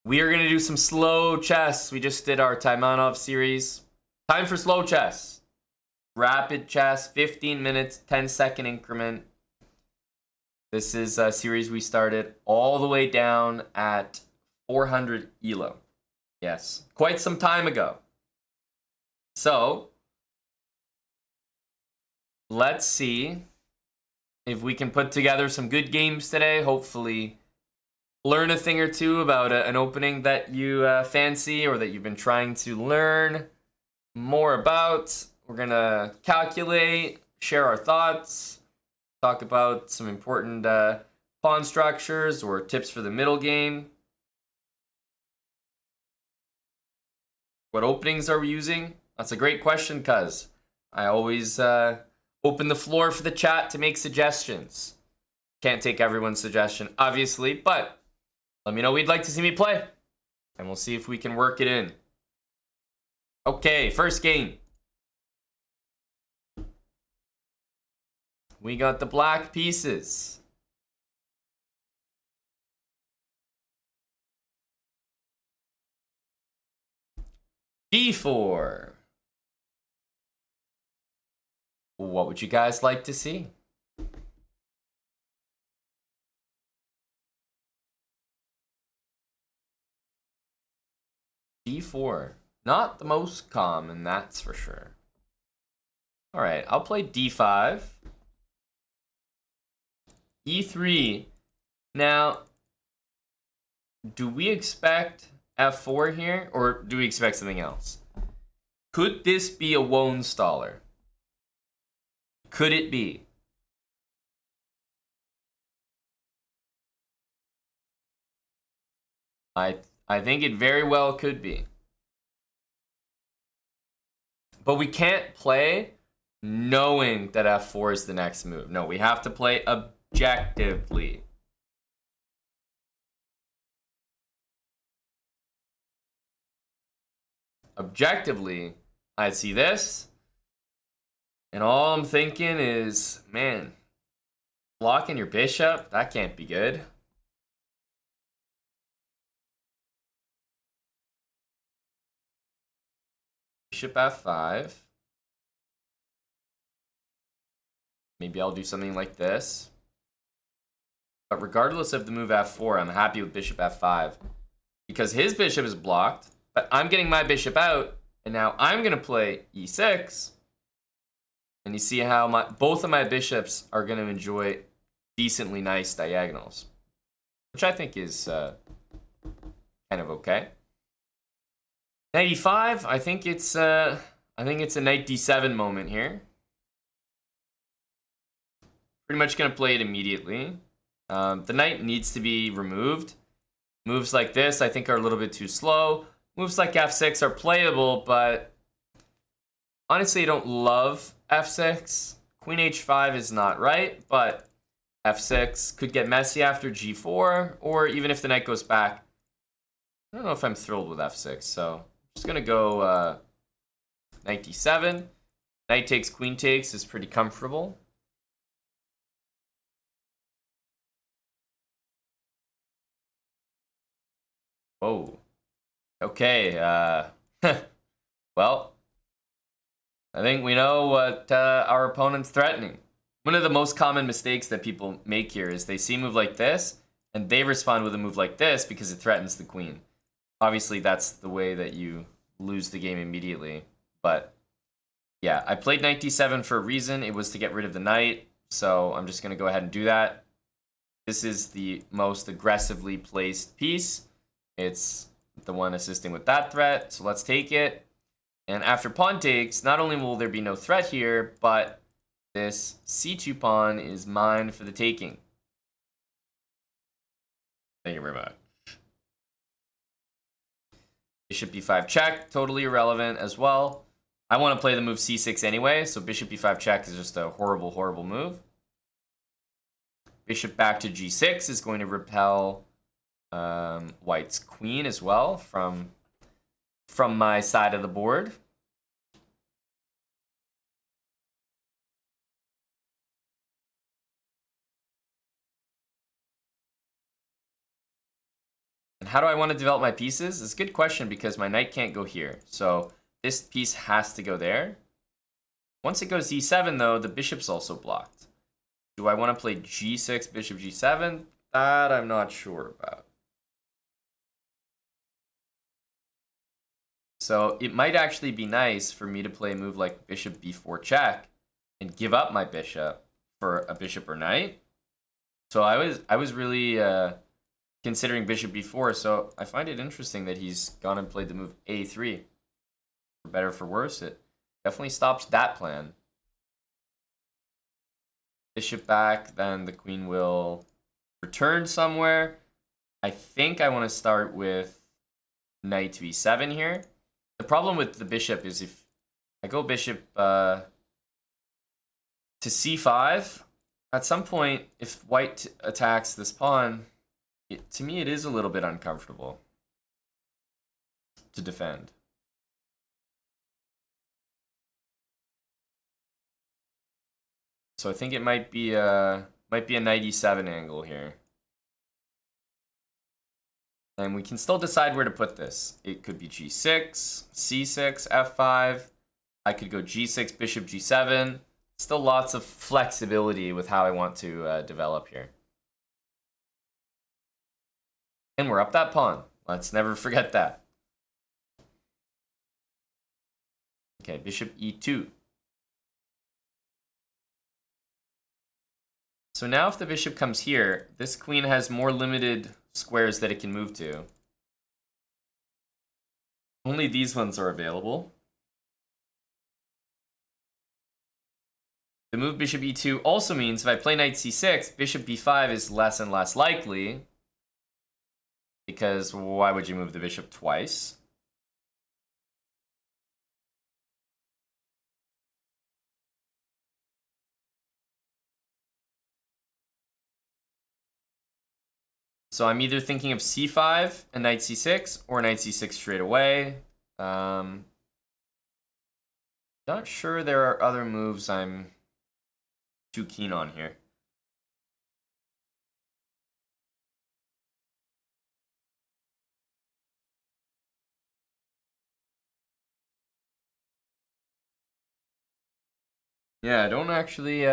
We are going to do some slow chess. We just did our Taimanov series. Time for slow chess. Rapid chess, 15 minutes, 10-second increment. This is a series we started all the way down at 400 ELO. Yes, quite some time ago. So, let's see if we can put together some good games today. Hopefully, learn a thing or two about an opening that you fancy or that you've been trying to learn more about. We're going to calculate, share our thoughts, talk about some important pawn structures or tips for the middle game. What openings are we using? That's a great question, cuz I always open the floor for the chat to make suggestions. Can't take everyone's suggestion, obviously, but let me know what you'd like to see me play, and we'll see if we can work it in. Okay, first game. We got the black pieces. D4. What would you guys like to see? D4. Not the most common, that's for sure. All right, I'll play D5. E3. Now, do we expect F4 here, or do we expect something else? Could this be a Wohnstaller? Could it be? I think it very well could be. But we can't play knowing that F4 is the next move. No, we have to play objectively. Objectively, I see this, and all I'm thinking is, man, blocking your bishop, that can't be good. Bishop F5. Maybe I'll do something like this. But regardless of the move F4, I'm happy with Bishop F5. Because his bishop is blocked, but I'm getting my bishop out, and now I'm going to play E6. And you see how both of my bishops are going to enjoy decently nice diagonals, which I think is kind of okay. Knight E5, I think it's a knight D7 moment here. Pretty much going to play it immediately. The knight needs to be removed. Moves like this, I think, are a little bit too slow. Moves like F6 are playable, but honestly, I don't love F6. Queen H5 is not right, but F6 could get messy after G4, or even if the knight goes back. I don't know if I'm thrilled with F6, so I'm just going to go knight D7. Knight takes, queen takes is pretty comfortable. Oh, okay. Well, I think we know what our opponent's threatening. One of the most common mistakes that people make here is they see a move like this, and they respond with a move like this because it threatens the queen. Obviously, that's the way that you lose the game immediately. But yeah, I played knight d7 for a reason. It was to get rid of the knight, so I'm just going to go ahead and do that. This is the most aggressively placed piece. It's the one assisting with that threat, so let's take it. And after pawn takes, not only will there be no threat here, but this c2 pawn is mine for the taking. Thank you very much. Bishop b5 check, totally irrelevant as well. I want to play the move c6 anyway, so bishop b5 check is just a horrible, horrible move. Bishop back to g6 is going to repel white's queen as well from my side of the board. And how do I want to develop my pieces? It's a good question because my knight can't go here. So this piece has to go there. Once it goes e7, though, the bishop's also blocked. Do I want to play g6, bishop g7? That I'm not sure about. So it might actually be nice for me to play a move like bishop b4 check and give up my bishop for a bishop or knight. So I was really considering bishop b4, so I find it interesting that he's gone and played the move a3. For better or for worse, it definitely stops that plan. Bishop back, then the queen will return somewhere. I think I want to start with knight to e7 here. The problem with the bishop is if I go bishop to c5, at some point, if white attacks this pawn, to me it is a little bit uncomfortable to defend. So I think it might be a knight e7 angle here. And we can still decide where to put this. It could be g6, c6, f5. I could go g6, bishop g7. Still lots of flexibility with how I want to develop here. And we're up that pawn. Let's never forget that. Okay, bishop e2. So now if the bishop comes here, this queen has more limited squares that it can move to. Only these ones are available. The move bishop e2 also means if I play knight c6, bishop b5 is less and less likely. Because why would you move the bishop twice? So I'm either thinking of c5 and knight c6 or knight c6 straight away. Not sure there are other moves I'm too keen on here. Yeah, I don't actually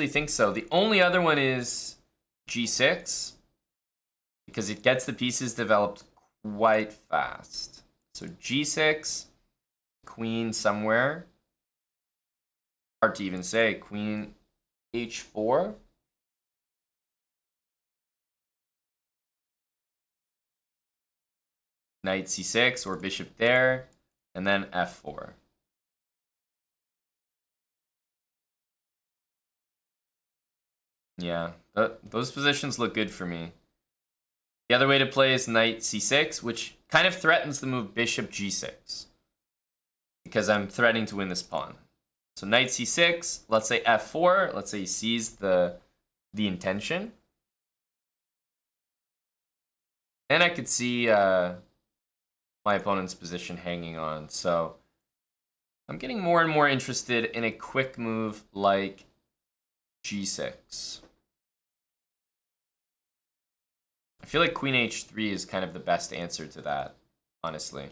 think so. The only other one is g6 because it gets the pieces developed quite fast. So g6, queen somewhere. Hard to even say. Queen h4. Knight c6 or bishop there, and then f4. Yeah, those positions look good for me. The other way to play is knight c6, which kind of threatens the move bishop g6. Because I'm threatening to win this pawn. So knight c6, let's say f4, let's say he sees the intention. And I could see my opponent's position hanging on. So I'm getting more and more interested in a quick move like g6. I feel like queen h3 is kind of the best answer to that, honestly.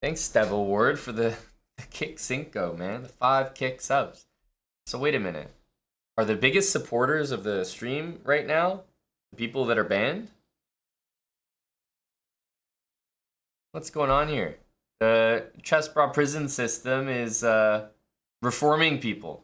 Thanks, Stevo Ward, for the kick cinco, man. The 5 kick subs. So wait a minute. Are the biggest supporters of the stream right now the people that are banned? What's going on here? The chessbrah prison system is reforming people.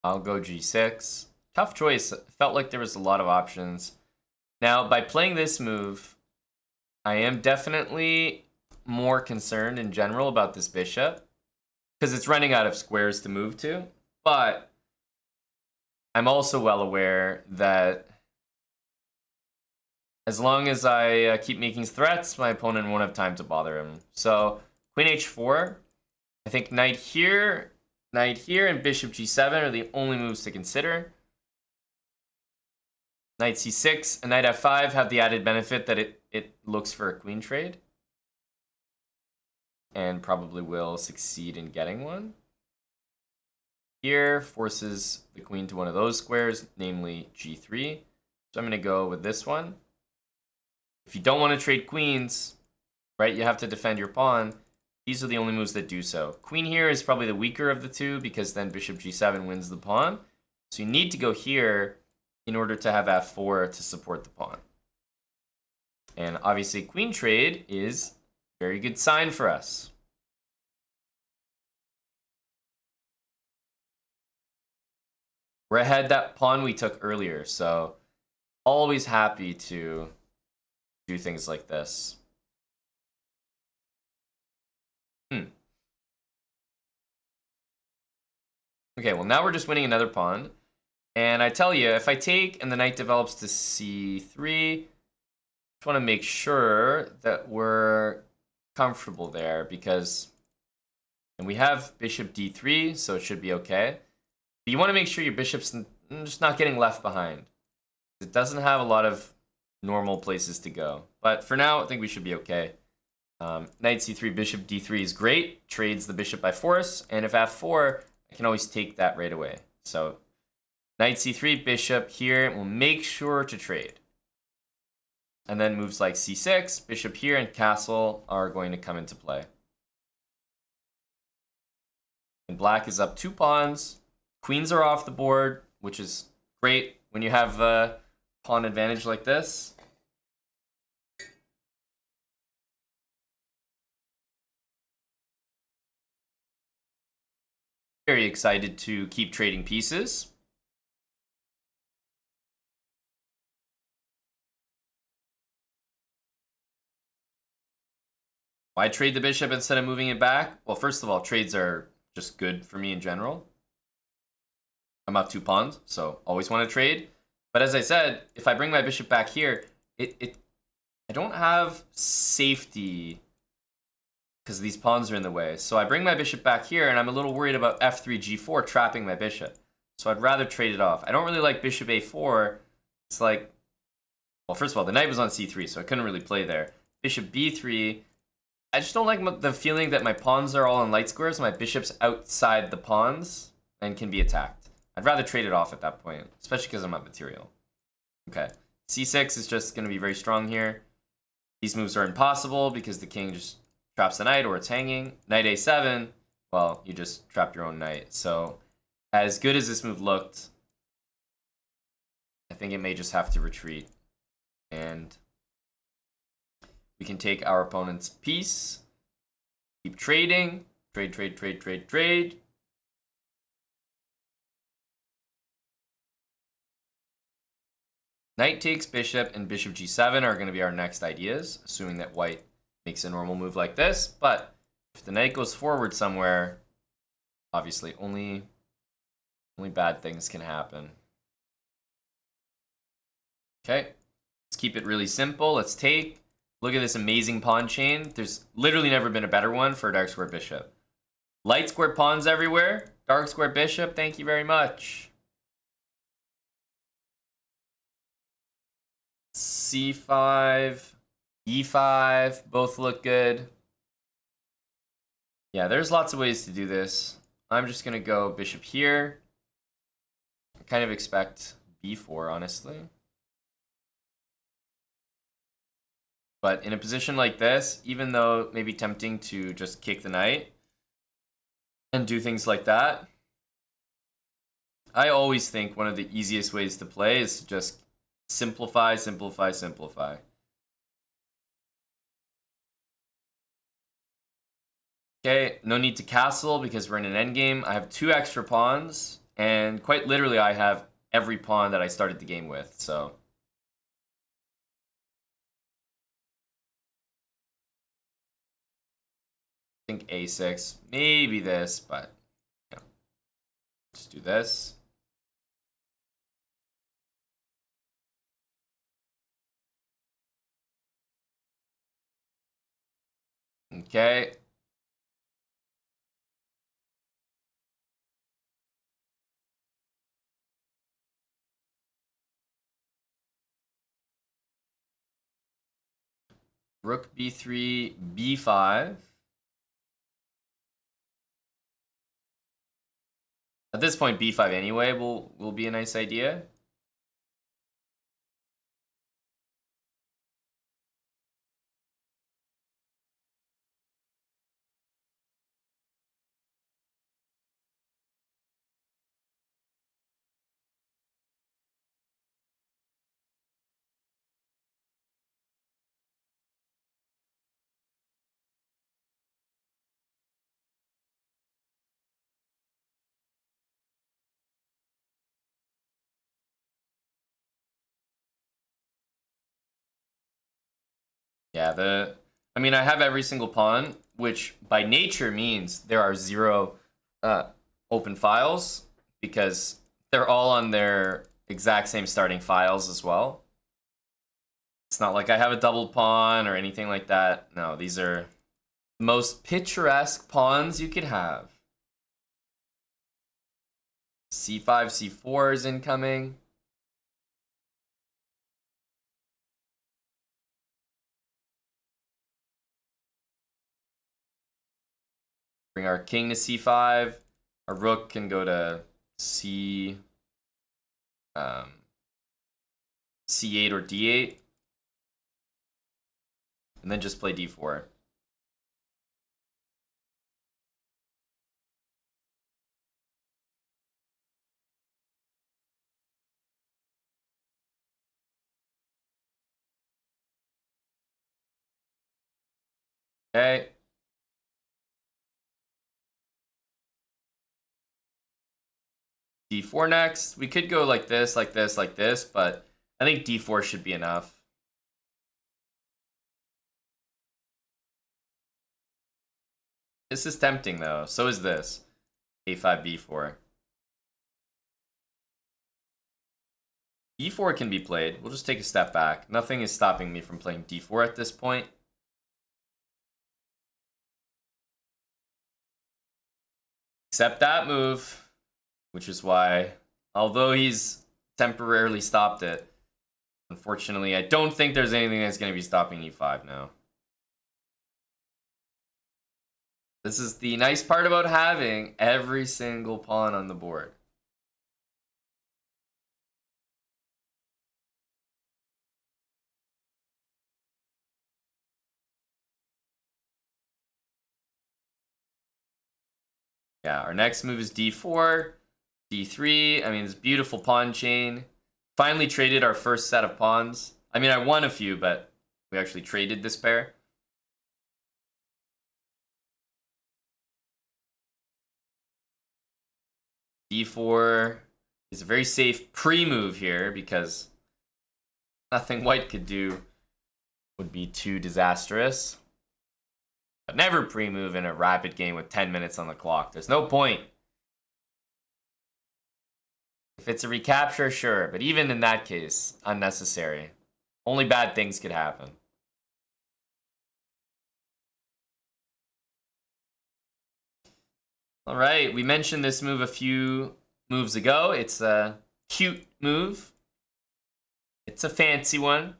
I'll go g6. Tough choice. Felt like there was a lot of options. Now, by playing this move, I am definitely more concerned in general about this bishop because it's running out of squares to move to, but I'm also well aware that as long as I keep making threats, my opponent won't have time to bother him. So queen h4, I think knight here, and bishop g7 are the only moves to consider. Knight c6 and knight f5 have the added benefit that it looks for a queen trade. And probably will succeed in getting one. Here forces the queen to one of those squares, namely g3. So I'm going to go with this one. If you don't want to trade queens, right, you have to defend your pawn. These are the only moves that do so. Queen here is probably the weaker of the two because then bishop g7 wins the pawn. So you need to go here in order to have f4 to support the pawn. And obviously queen trade is a very good sign for us. We're ahead that pawn we took earlier, so always happy to do things like this. Okay, well now we're just winning another pawn. And I tell you, if I take and the knight develops to c3, just want to make sure that we're comfortable there because and we have bishop d3, so it should be okay. But you want to make sure your bishop's just not getting left behind. It doesn't have a lot of normal places to go. But for now, I think we should be okay. Knight c3, bishop d3 is great. Trades the bishop by force. And if f4, I can always take that right away. So knight c3, bishop here will make sure to trade. And then moves like c6, bishop here, and castle are going to come into play. And black is up 2 pawns. Queens are off the board, which is great when you have a pawn advantage like this. Very excited to keep trading pieces. Why trade the bishop instead of moving it back? Well, first of all, trades are just good for me in general. I'm up 2 pawns, so always want to trade. But as I said, if I bring my bishop back here, I don't have safety because these pawns are in the way. So I bring my bishop back here, and I'm a little worried about f3, g4 trapping my bishop. So I'd rather trade it off. I don't really like bishop a4. It's like, well, first of all, the knight was on c3, so I couldn't really play there. Bishop b3. I just don't like the feeling that my pawns are all in light squares, my bishop's outside the pawns and can be attacked. I'd rather trade it off at that point, especially because I'm up material. Okay, c6 is just going to be very strong here. These moves are impossible because the king just traps the knight or it's hanging. Knight a7, well, you just trapped your own knight. So as good as this move looked, I think it may just have to retreat. And we can take our opponent's piece, keep trading, trade, trade, trade, trade, trade. Knight takes bishop and bishop g7 are going to be our next ideas, assuming that white makes a normal move like this. But if the knight goes forward somewhere, obviously only bad things can happen. Okay, let's keep it really simple. Let's take. Look at this amazing pawn chain. There's literally never been a better one for a dark square bishop. Light square pawns everywhere. Dark square bishop, thank you very much. C5, E5, both look good. Yeah, there's lots of ways to do this. I'm just going to go bishop here. I kind of expect B4, honestly. But in a position like this, even though it may be tempting to just kick the knight and do things like that, I always think one of the easiest ways to play is to just simplify, simplify, simplify. Okay, no need to castle because we're in an endgame. I have 2 extra pawns, and quite literally I have every pawn that I started the game with, so. think a6, maybe this, but yeah. Just do this. Okay. Rook b3, b5. At this point, b5 anyway will be a nice idea. Yeah, I mean, I have every single pawn, which by nature means there are 0 open files because they're all on their exact same starting files as well. It's not like I have a double pawn or anything like that. No, these are the most picturesque pawns you could have. C5, C4 is incoming. Bring our king to C5. Our rook can go to C, C8 or D8. And then just play D4. Okay. D4 next. We could go like this, like this, like this, but I think D4 should be enough. This is tempting though. So is this. A5, B4. E4 can be played. We'll just take a step back. Nothing is stopping me from playing D4 at this point. Except that move, which is why, although he's temporarily stopped it, unfortunately, I don't think there's anything that's going to be stopping E5 now. This is the nice part about having every single pawn on the board. Yeah, our next move is D4, D3. I mean, this beautiful pawn chain. Finally traded our first set of pawns. I mean, I won a few, but we actually traded this pair. D4 is a very safe pre-move here because nothing white could do would be too disastrous. But never pre-move in a rapid game with 10 minutes on the clock. There's no point. If it's a recapture, sure. But even in that case, unnecessary. Only bad things could happen. All right, we mentioned this move a few moves ago. It's a cute move. It's a fancy one.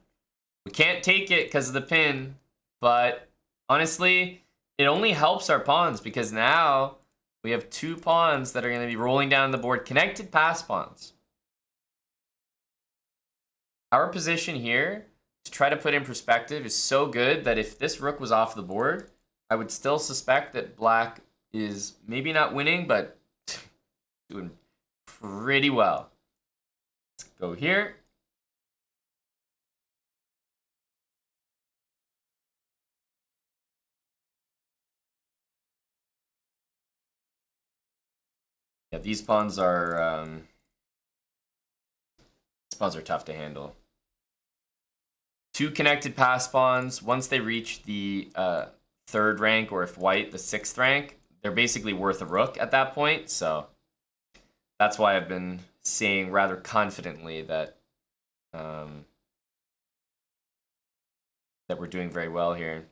We can't take it because of the pin, but honestly, it only helps our pawns because now we have 2 pawns that are going to be rolling down the board, connected pass pawns. Our position here, to try to put in perspective, is so good that if this rook was off the board, I would still suspect that black is maybe not winning, but doing pretty well. Let's go here. Yeah, these pawns are tough to handle. 2 connected pass pawns. Once they reach the 3rd rank or if white the 6th rank, they're basically worth a rook at that point. So that's why I've been saying rather confidently that that we're doing very well here.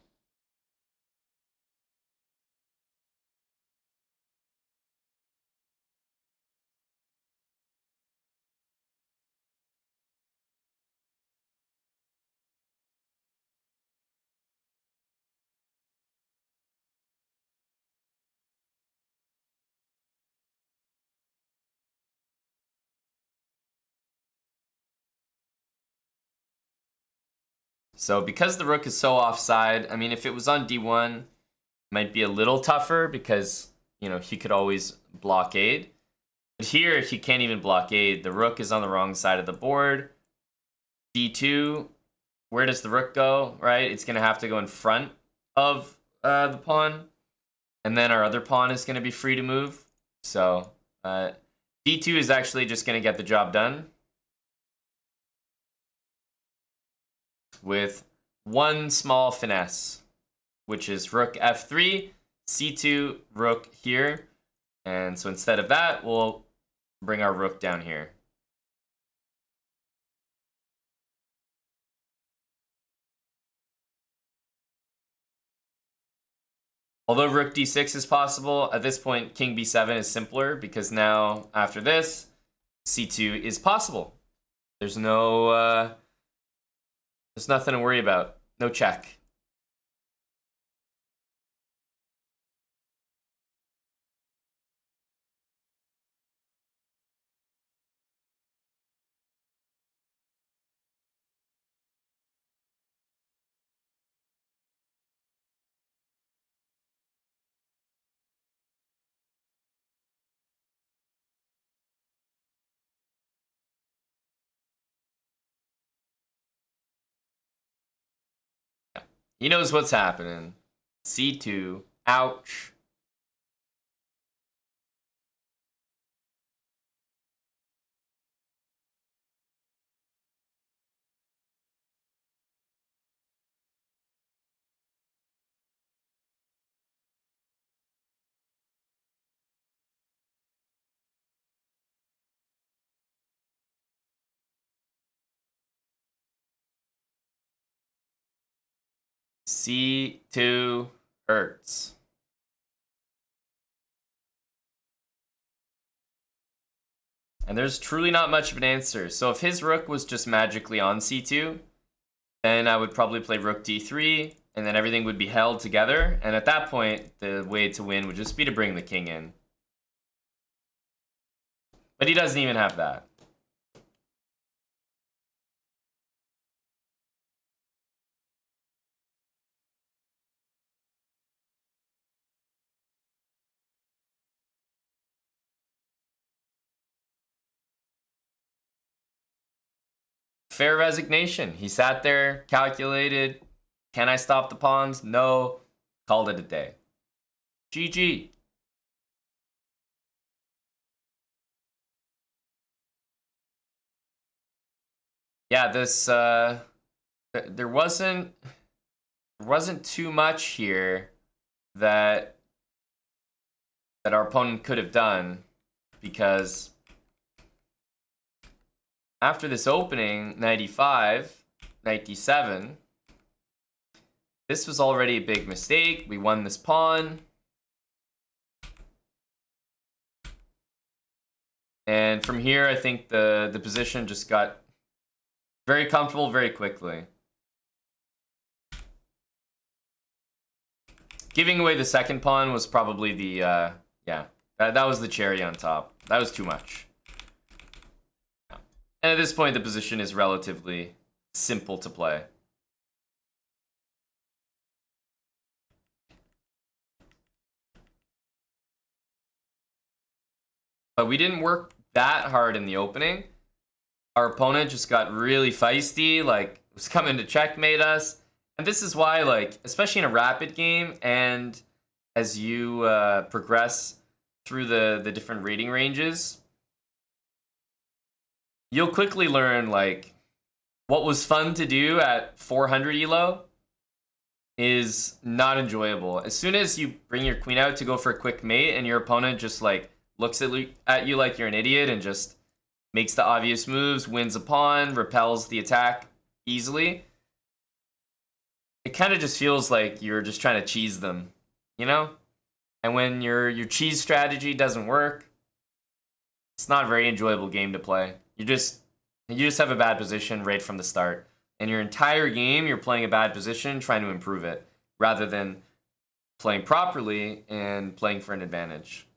So because the rook is so offside, I mean, if it was on d1, it might be a little tougher because, you know, he could always blockade. But here, he can't even blockade. The rook is on the wrong side of the board. d2, where does the rook go, right? It's going to have to go in front of the pawn. And then our other pawn is going to be free to move. So d2 is actually just going to get the job done. With one small finesse, which is rook f3, c2, rook here. And so instead of that, we'll bring our rook down here. Although rook d6 is possible, at this point, king b7 is simpler because now, after this, c2 is possible. There's no... there's nothing to worry about. No check. He knows what's happening. c2. Ouch. c2 hurts. And there's truly not much of an answer. So if his rook was just magically on c2, then I would probably play rook d3, and then everything would be held together. And at that point, the way to win would just be to bring the king in. But he doesn't even have that. Fair resignation. He sat there, calculated. Can I stop the pawns? No. Called it a day. GG. Yeah, this there wasn't too much here that our opponent could have done, because after this opening, 95, 97, this was already a big mistake. We won this pawn. And from here, I think the position just got very comfortable very quickly. Giving away the second pawn was probably the, yeah, that was the cherry on top. That was too much. And at this point, the position is relatively simple to play. But we didn't work that hard in the opening. Our opponent just got really feisty, like, was coming to checkmate us. And this is why, like, especially in a rapid game, and as you progress through the different rating ranges, you'll quickly learn, like, what was fun to do at 400 ELO is not enjoyable. As soon as you bring your queen out to go for a quick mate and your opponent just like looks at you like you're an idiot and just makes the obvious moves, wins a pawn, repels the attack easily, it kind of just feels like you're just trying to cheese them, you know? And when your cheese strategy doesn't work, it's not a very enjoyable game to play. You just have a bad position right from the start. And your entire game, you're playing a bad position, trying to improve it, rather than playing properly and playing for an advantage.